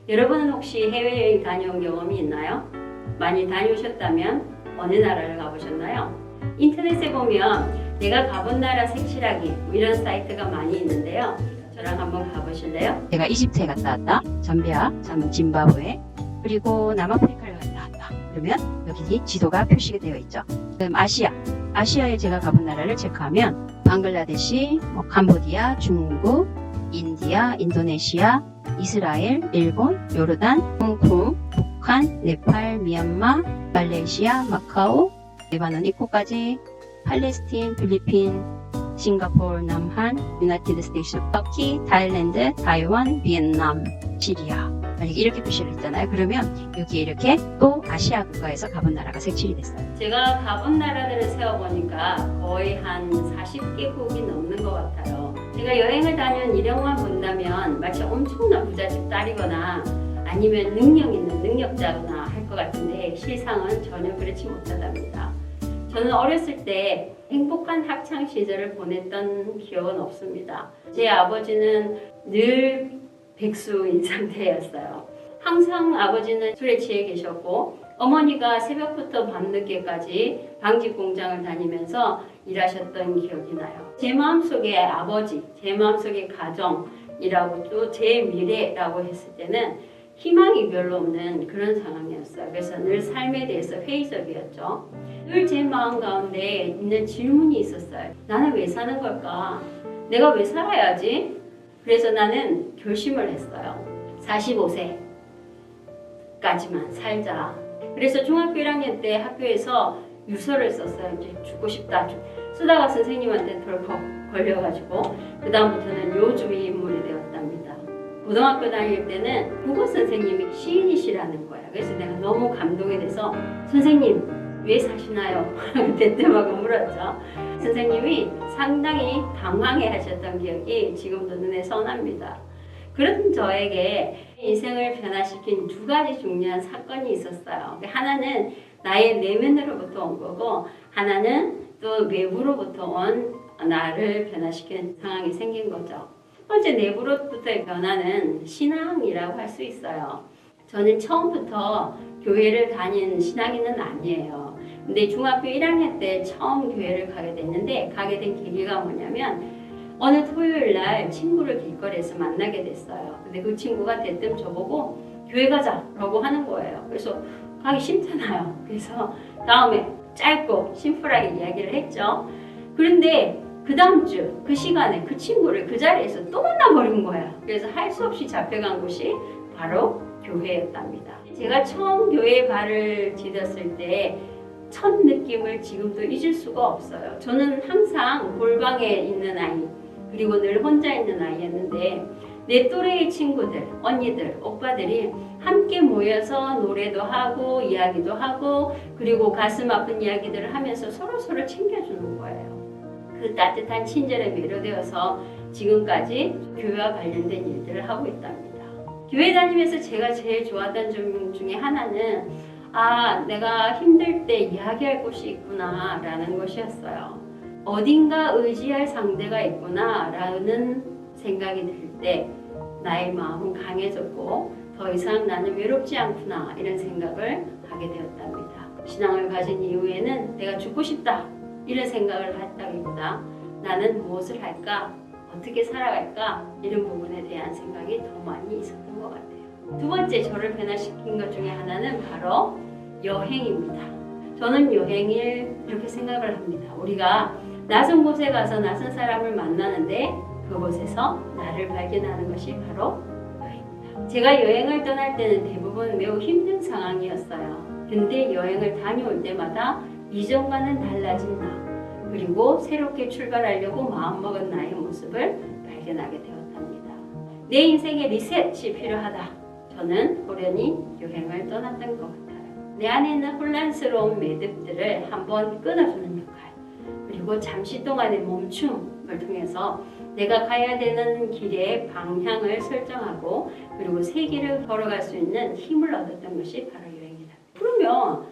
여러분은 혹시 해외여행 다녀온 경험이 있나요? 많이 다녀오셨다면 어느 나라를 가보셨나요? 인터넷에 보면 내가 가본 나라 색칠하기 이런 사이트가 많이 있는데요. 저랑 한번 가보실래요? 제가 이집트에 갔다 왔다, 잠비아, 짐바브웨, 그리고 남아프리카를 갔다 왔다. 그러면 여기 지도가 표시가 되어 있죠. 그럼 아시아에 제가 가본 나라를 체크하면 방글라데시, 캄보디아, 중국, 인디아, 인도네시아, 이스라엘, 일본, 요르단, 홍콩, 북한, 네팔, 미얀마, 말레이시아, 마카오, 레바논 입구까지, 팔레스틴, 필리핀, 싱가포르, 남한, 유나이티드 스테이트, 터키, 타일랜드, 타이완, 비엔남, 시리아 이렇게 표시를 했잖아요. 그러면 여기 이렇게 또 아시아 국가에서 가본 나라가 색칠이 됐어요. 제가 가본 나라들을 세어보니까 거의 한 40개국이 넘는 것 같아요. 제가 여행을 다니는 이력만 본다면 마치 엄청난 부잣집 딸이거나 아니면 능력 있는 능력자거나 할 것 같은데 실상은 전혀 그렇지 못하답니다. 저는 어렸을 때 행복한 학창 시절을 보냈던 기억은 없습니다. 제 아버지는 늘 백수인 상태였어요. 항상 아버지는 술에 취해 계셨고 어머니가 새벽부터 밤늦게까지 방직 공장을 다니면서 일하셨던 기억이 나요. 제 마음속에 아버지, 제 마음속에 가정이라고 또 제 미래라고 했을 때는 희망이 별로 없는 그런 상황이었어요. 그래서 늘 삶에 대해서 회의적이었죠. 늘 제 마음 가운데 있는 질문이 있었어요. 나는 왜 사는 걸까? 내가 왜 살아야지? 그래서 나는 결심을 했어요. 45세까지만 살자. 그래서 중학교 1학년 때 학교에서 유서를 썼어요. 이제 죽고 싶다. 쓰다가 선생님한테 덜컥 걸려가지고 그 다음부터는 요주의 인물이 되었답니다. 고등학교 다닐 때는 국어 선생님이 시인이시라는 거예요. 그래서 내가 너무 감동이 돼서 선생님 왜 사시나요? 대뜸하고 물었죠. 선생님이 상당히 당황해 하셨던 기억이 지금도 눈에 선합니다. 그런 저에게 인생을 변화시킨 두 가지 중요한 사건이 있었어요. 하나는 나의 내면으로부터 온 거고 하나는 또 외부로부터 온 나를 변화시키는 상황이 생긴 거죠. 첫 번째 내부로부터의 변화는 신앙이라고 할 수 있어요. 저는 처음부터 교회를 다닌 신앙인은 아니에요. 근데 중학교 1학년 때 처음 교회를 가게 됐는데 가게 된 계기가 뭐냐면 어느 토요일 날 친구를 길거리에서 만나게 됐어요. 근데 그 친구가 대뜸 저보고 교회 가자라고 하는 거예요. 그래서 가기 싫잖아요. 그래서 다음에 짧고 심플하게 이야기를 했죠. 그런데 그 다음 주 그 시간에 그 친구를 그 자리에서 또 만나버린 거예요. 그래서 할 수 없이 잡혀간 곳이 바로 교회였답니다. 제가 처음 교회에 발을 디뎠을 때 첫 느낌을 지금도 잊을 수가 없어요. 저는 항상 골방에 있는 아이 그리고 늘 혼자 있는 아이였는데 내 또래의 친구들, 언니들, 오빠들이 함께 모여서 노래도 하고 이야기도 하고 그리고 가슴 아픈 이야기들을 하면서 서로서로 챙겨주는 거예요. 그 따뜻한 친절에 매료되어서 지금까지 교회와 관련된 일들을 하고 있답니다. 교회 다니면서 제가 제일 좋았던 점 중에 하나는 내가 힘들 때 이야기할 곳이 있구나 라는 것이었어요. 어딘가 의지할 상대가 있구나 라는 생각이 들 때 나의 마음은 강해졌고 더 이상 나는 외롭지 않구나 이런 생각을 하게 되었답니다. 신앙을 가진 이후에는 내가 죽고 싶다 이런 생각을 했다기보다 나는 무엇을 할까? 어떻게 살아갈까? 이런 부분에 대한 생각이 더 많이 있었던 것 같아요. 두 번째 저를 변화시킨 것 중에 하나는 바로 여행입니다. 저는 여행을 이렇게 생각을 합니다. 우리가 낯선 곳에 가서 낯선 사람을 만나는데 그곳에서 나를 발견하는 것이 바로 여행입니다. 제가 여행을 떠날 때는 대부분 매우 힘든 상황이었어요. 근데 여행을 다녀올 때마다 이전과는 달라진 나 그리고 새롭게 출발하려고 마음먹은 나의 모습을 발견하게 되었답니다. 내 인생에 리셋이 필요하다. 저는 호련히 여행을 떠났던 것 같아요. 내 안에 있는 혼란스러운 매듭들을 한번 끊어주는 역할 그리고 잠시 동안의 멈춤을 통해서 내가 가야 되는 길의 방향을 설정하고 그리고 새 길을 걸어갈 수 있는 힘을 얻었던 것이 바로 여행이다. 그러면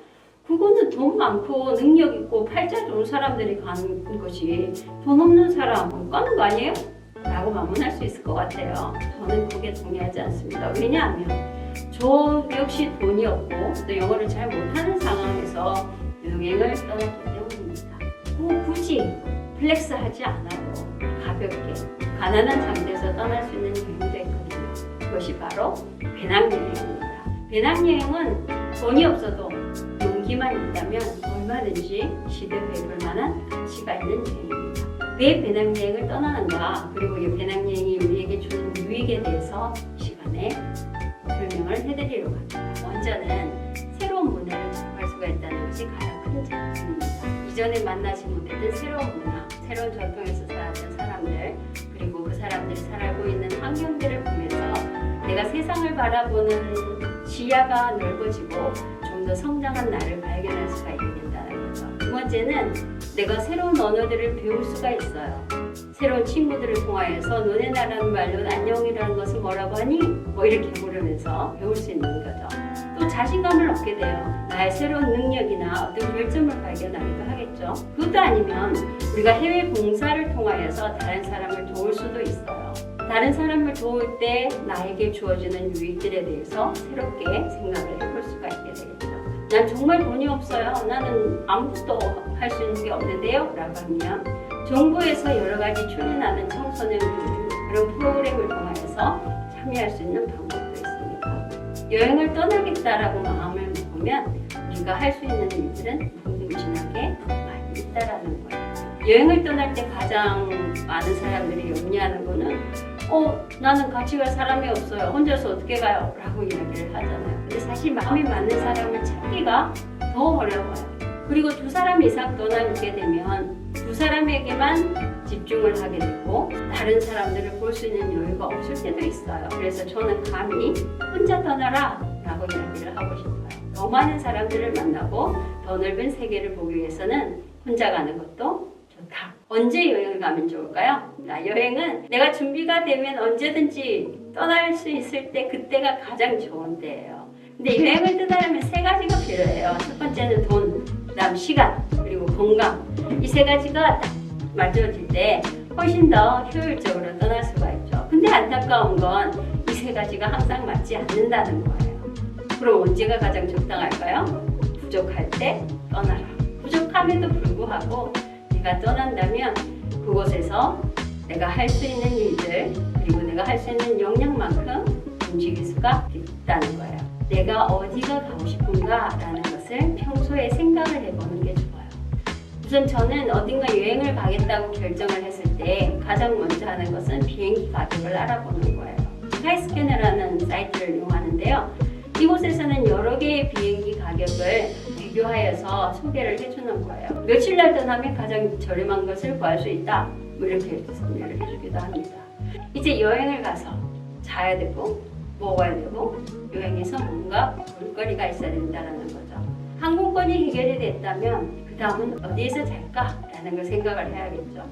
그거는 돈 많고 능력 있고 팔자 좋은 사람들이 가는 것이 돈 없는 사람 못 가는 거 아니에요? 라고 반문할 수 있을 것 같아요. 저는 그게 동의하지 않습니다. 왜냐하면 저 역시 돈이 없고 또 영어를 잘 못하는 상황에서 여행을 떠났기 때문입니다. 굳이 플렉스하지 않아도 가볍게 가난한 상태에서 떠날 수 있는 여행도 있거든요. 그것이 바로 배낭여행입니다. 배낭여행은 돈이 없어도 용기만 있다면 얼마든지 시도해볼 만한 가치가 있는 여행입니다. 왜 배낭여행을 떠나는가, 그리고 이 배낭여행이 우리에게 주는 유익에 대해서 이 시간에 설명을 해드리려고 합니다. 먼저는 새로운 문화를 접할 수가 있다는 것이 가장 큰 장점입니다. 이전에 만나지 못했던 새로운 문화, 새로운 전통에서 살았던 사람들, 그리고 그 사람들이 살고 있는 환경들을 보면서 내가 세상을 바라보는 시야가 넓어지고 좀 더 성장한 나를 발견할 수가 있게 된다는 거죠. 두 번째는 내가 새로운 언어들을 배울 수가 있어요. 새로운 친구들을 통하여서 너네 나라는 말로 안녕이라는 것은 뭐라고 하니? 뭐 이렇게 물으면서 배울 수 있는 거죠. 또 자신감을 얻게 돼요. 나의 새로운 능력이나 어떤 결점을 발견하기도 하겠죠. 그것도 아니면 우리가 해외 봉사를 통하여서 다른 사람을 도울 수도 있어요. 다른 사람을 도울 때 나에게 주어지는 유익들에 대해서 새롭게 생각을 해볼 수가 있게 되겠죠. 난 정말 돈이 없어요. 나는 아무것도 할 수 있는 게 없는데요. 라고 하면 정부에서 여러 가지 출연하는 청소년 그런 프로그램을 통해서 참여할 수 있는 방법도 있습니다. 여행을 떠나겠다라고 마음을 먹으면 우리가 할 수 있는 일들은 무궁무진하게 많이 있다라는 거예요. 여행을 떠날 때 가장 많은 사람들이 염려하는 거는 나는 같이 갈 사람이 없어요. 혼자서 어떻게 가요? 라고 이야기를 하잖아요. 근데 사실 마음이 맞는 사람을 찾기가 더 어려워요. 그리고 두 사람 이상 떠나게 되면 두 사람에게만 집중을 하게 되고 다른 사람들을 볼 수 있는 여유가 없을 때도 있어요. 그래서 저는 감히 혼자 떠나라 라고 이야기를 하고 싶어요. 더 많은 사람들을 만나고 더 넓은 세계를 보기 위해서는 혼자 가는 것도 좋다. 언제 여행을 가면 좋을까요? 여행은 내가 준비가 되면 언제든지 떠날 수 있을 때 그때가 가장 좋은 때예요. 근데 여행을 떠나려면 세 가지가 필요해요. 첫 번째는 돈, 그다음 시간, 그리고 건강. 이 세 가지가 딱 맞춰질 때 훨씬 더 효율적으로 떠날 수가 있죠. 근데 안타까운 건 이 세 가지가 항상 맞지 않는다는 거예요. 그럼 언제가 가장 적당할까요? 부족할 때 떠나라. 부족함에도 불구하고 내가 떠난다면 그곳에서 내가 할 수 있는 일들, 그리고 내가 할 수 있는 역량만큼 움직일 수가 있다는 거예요. 내가 어디가 가고 싶은가라는 것을 평소에 생각을 해보는 게 좋아요. 우선 저는 어딘가 여행을 가겠다고 결정을 했을 때 가장 먼저 하는 것은 비행기 가격을 알아보는 거예요. 스카이스캐너라는 사이트를 이용하는데요. 이곳에서는 여러 개의 비행기 가격을 비교하여서 소개를 해주는 거예요. 며칠 날 떠나면 가장 저렴한 것을 구할 수 있다. 뭐 이렇게 설명을 해주기도 합니다. 이제 여행을 가서 자야 되고 먹어야 되고 여행에서 뭔가 볼거리가 있어야 된다는 거죠. 항공권이 해결이 됐다면 그 다음은 어디에서 잘까라는 걸 생각을 해야겠죠.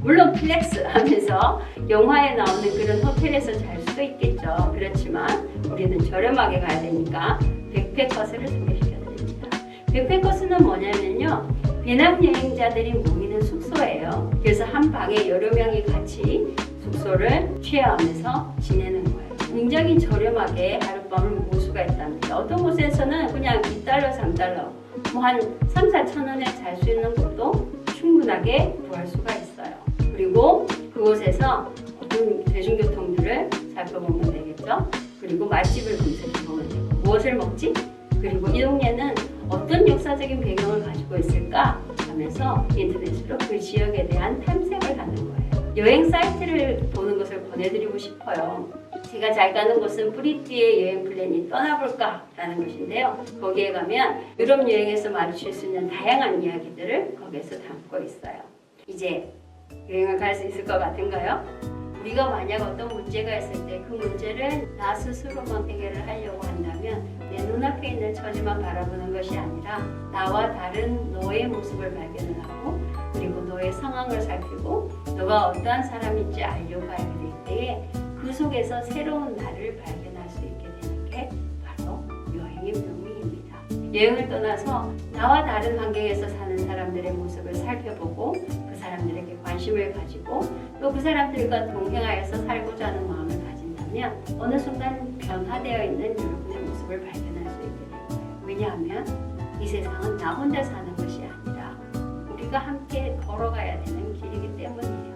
물론 플렉스 하면서 영화에 나오는 그런 호텔에서 잘 수도 있겠죠. 그렇지만 우리는 저렴하게 가야 되니까 백패커스를 소개시켜드립니다. 백패커스는 뭐냐면요, 배낭여행자들이 모이는 숙소예요. 그래서 한 방에 여러 명이 같이 숙소를 쉐어하면서 지내는 거예요. 굉장히 저렴하게 하룻밤을 묵을 수가 있답니다. 어떤 곳에서는 그냥 2달러, 3달러, 뭐 한 3, 4천 원에 잘 수 있는 곳도 충분하게 구할 수가 있어요. 그리고 그곳에서 어떤 대중교통들을 살펴보면 되겠죠. 그리고 맛집을 검색해보면 되고 무엇을 먹지? 그리고 이 동네는 어떤 역사적인 배경을 가지고 있을까 하면서 인터넷으로 그 지역에 대한 탐색을 하는 거예요. 여행 사이트를 보는 것을 권해드리고 싶어요. 제가 잘 가는 곳은 브리티의 여행 플랜이 떠나볼까 라는 것인데요. 거기에 가면 유럽 여행에서 마주칠 수 있는 다양한 이야기들을 거기에서 담고 있어요. 이제 여행을 갈 수 있을 것 같은가요? 우리가 만약 어떤 문제가 있을 때 그 문제를 나 스스로만 해결을 하려고 한다면 내 눈앞에 있는 처지만 바라보는 것이 아니라 나와 다른 너의 모습을 발견하고 그리고 너의 상황을 살피고 너가 어떠한 사람인지 알려고 하게 될 때에 그 속에서 새로운 나를 발견할 수 있게 되는 게 바로 여행의 묘미입니다. 여행을 떠나서 나와 다른 환경에서 사는 사람들의 모습을 살펴보고 그 사람들에게 관심을 가지고 또 그 사람들과 동행하여서 살고자 하는 마음을 가진다면 어느 순간 변화되어 있는 여러분의 모습을 답을 발견할 수 있게 될 거예요. 왜냐하면 이 세상은 나 혼자 사는 것이 아니라 우리가 함께 걸어가야 되는 길이기 때문이에요.